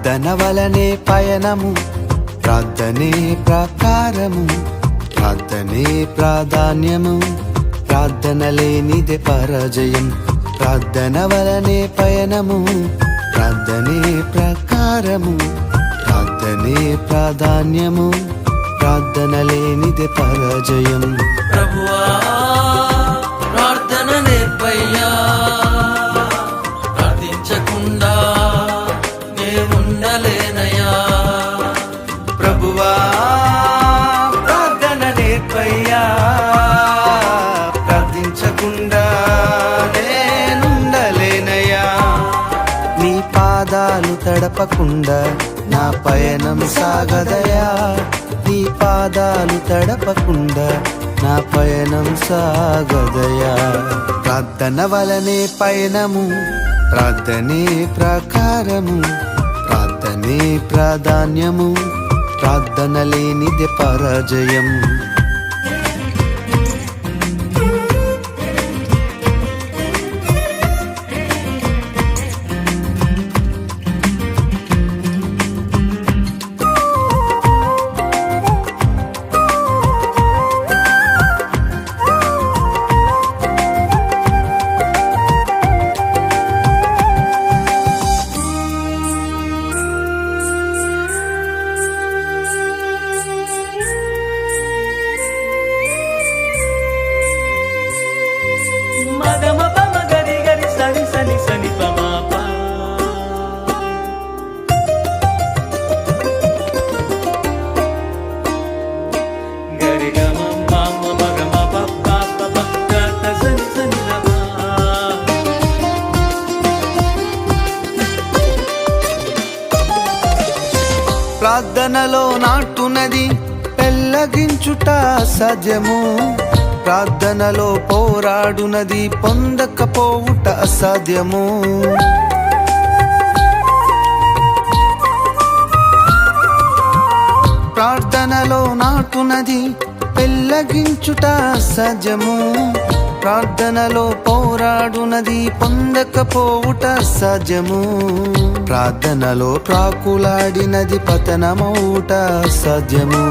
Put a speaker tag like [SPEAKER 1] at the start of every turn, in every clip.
[SPEAKER 1] ప్రార్థన వలనే పయనము, ప్రార్థనే ప్రాకారము, ప్రార్థనే ప్రాధాన్యము, ప్రార్థన లేనిదే పరాజయం. ప్రార్థన వలనే పయనము, ప్రార్థనే ప్రాకారము, ప్రార్థనే ప్రాధాన్యము, ప్రార్థన లేనిదే పరాజయం.
[SPEAKER 2] ప్రభువా ప్రార్థన నేర్పయ్యా, ప్రార్థించకుండా నేనుండలేనయ్యా.
[SPEAKER 1] ప్రభువా ప్రార్థన నేర్పయ్యా, ప్రార్థించకుండా నేనుండలేనయ్యా. నీ పాదాలు తడపకుండా నా పయనం సాగదయా, నీ పాదాలు తడపకుండా నా పయనం సాగదయా. ప్రార్థన వలనే పయనము, ప్రార్థనే ప్రాకారము, ప్రార్థనే ప్రాధాన్యము, ప్రార్థన లేనిదే పరాజయం. ప్రార్థనలో నాటునది పెళ్ళగించుట అసాధ్యము, ప్రార్థనలో పోరాడునది పొందకపోవుట అసాధ్యము. ప్రార్థనలో నాటునది పెళ్ళగించుట అసాధ్యము, ప్రార్థనలో పోరాడునది పొందకపోవుట అసాధ్యము. ప్రార్థనలో ప్రాకులాడినది పతనమౌట అసాధ్యము,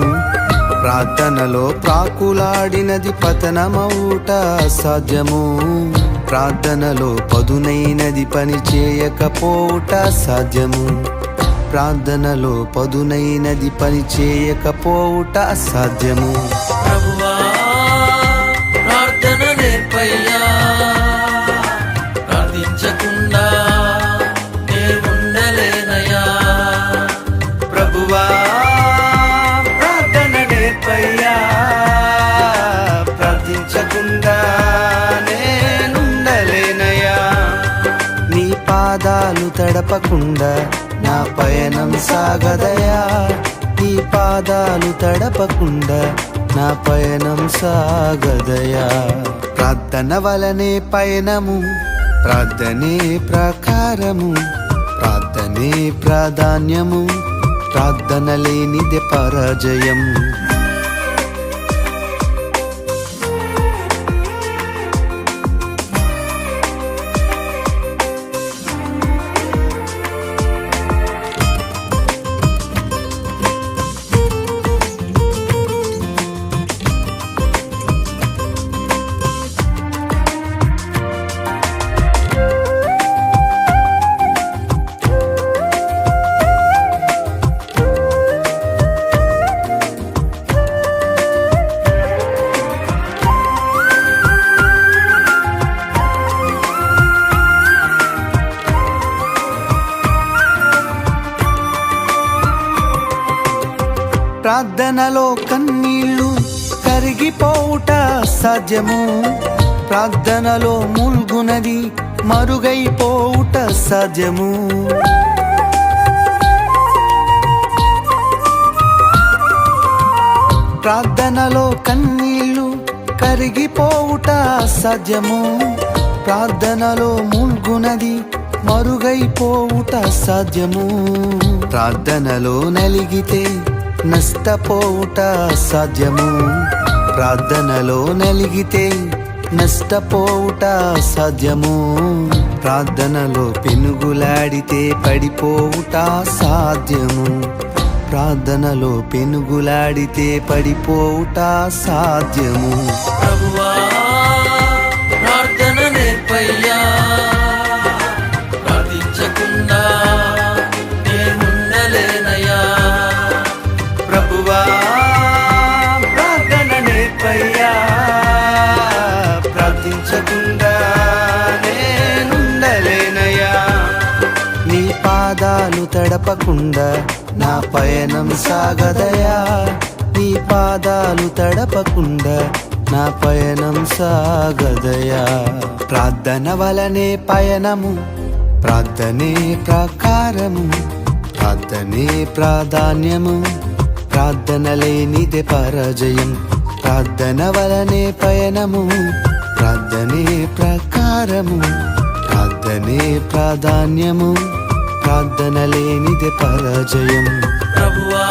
[SPEAKER 1] ప్రార్థనలో ప్రాకులాడినది పతనమౌట అసాధ్యము. ప్రార్థనలో పదునైనది పని చేయకపోవుట అసాధ్యము, ప్రార్థనలో పదునైనది పని చేయకపోవుట అసాధ్యము.
[SPEAKER 2] ప్రభువా ప్రార్థన నేర్పయ్యా, ప్రార్థించకుండా నేనుండలేనయ్యా.
[SPEAKER 1] ప్రభువా ప్రార్థన నేర్పయ్యా, ప్రార్థించకుండా నేనుండలేనయ్యా. నీ పాదాలు తడపకుండా నా పయనం సాగదయా, నీ పాదాలు తడపకుండా నా పయనం సాగదయా. ప్రార్థన వలనే పయనము, ప్రార్థనే ప్రాకారము, ప్రార్థనే ప్రాధాన్యము, ప్రార్థన లేనిదే పరాజయం. ప్రార్థనలో కన్నీళ్లు కరిగిపోవుట సాధ్యము, ప్రార్థనలో మూల్గునది మరుగైపోవుట సాధ్యము. ప్రార్థనలో కన్నీళ్లు కరిగిపోవుట సాధ్యము, ప్రార్థనలో మూల్గునది మరుగైపోవుట సాధ్యము. ప్రార్థనలో నలిగితే నష్టపోవుట సాధ్యము, ప్రార్థనలో నలిగితే నష్టపోవుట సాధ్యము. ప్రార్థనలో పెనుగులాడితే పడిపోవుట సాధ్యము. ప్రార్థనలో పెనుగులాడితే పడిపోవుట సాధ్యము.
[SPEAKER 2] ప్రభువా ప్రార్థన నేర్పయ్యా, ప్రార్థించకుండా నేనుండలేనయ్యా.
[SPEAKER 1] ప్రభువా ప్రార్థన నేర్పయ్యా, ప్రార్థించకుండా నేనుండలేనయ్యా. నీ పాదాలు తడపకుండా నా పయనం సాగదయా. నీ పాదాలు తడపకుండా నా పయనం సాగదయా. ప్రార్థన వలనే పయనము, ప్రార్థనే ప్రకారము, ప్రార్థనే ప్రాధాన్యము, ప్రార్థన లేనిదే పరాజయం. ప్రార్థన వలనే పయనము, ప్రార్థనే ప్రకారము, ప్రార్థనే ప్రాధాన్యము, ప్రార్థన లేనిదే పరాజయం.
[SPEAKER 2] ప్రభువా